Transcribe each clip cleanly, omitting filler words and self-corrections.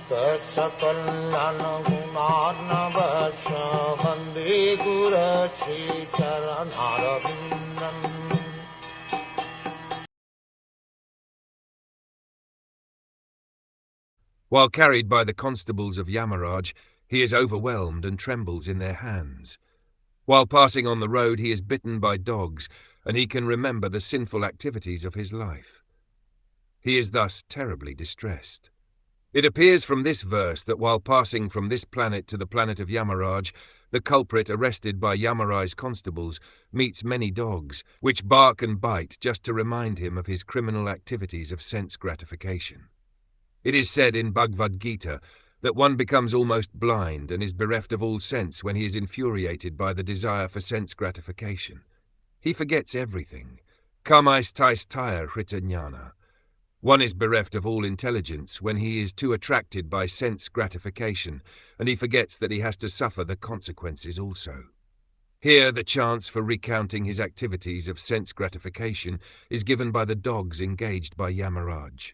Saksakallan gunarnavasya Vande Guru Sri Charanarvindam. While carried by the constables of Yamaraj, he is overwhelmed and trembles in their hands. While passing on the road, he is bitten by dogs, and he can remember the sinful activities of his life. He is thus terribly distressed. It appears from this verse that while passing from this planet to the planet of Yamaraj, the culprit arrested by Yamaraj's constables meets many dogs, which bark and bite just to remind him of his criminal activities of sense gratification. It is said in Bhagavad Gita that one becomes almost blind and is bereft of all sense when he is infuriated by the desire for sense gratification. He forgets everything. Kamais tais tire hritanyana. One is bereft of all intelligence when he is too attracted by sense gratification, and he forgets that he has to suffer the consequences also. Here the chance for recounting his activities of sense gratification is given by the dogs engaged by Yamaraj.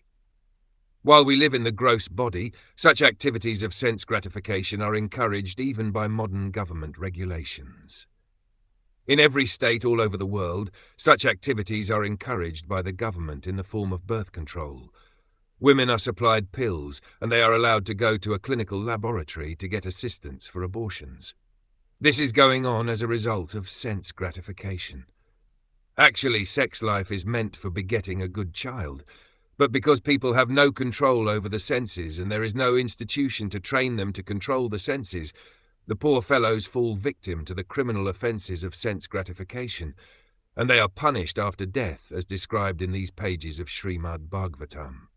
While we live in the gross body, such activities of sense gratification are encouraged even by modern government regulations. In every state all over the world, such activities are encouraged by the government in the form of birth control. Women are supplied pills, and they are allowed to go to a clinical laboratory to get assistance for abortions. This is going on as a result of sense gratification. Actually, sex life is meant for begetting a good child, but because people have no control over the senses and there is no institution to train them to control the senses, the poor fellows fall victim to the criminal offences of sense gratification, and they are punished after death as described in these pages of Srimad Bhagwatam.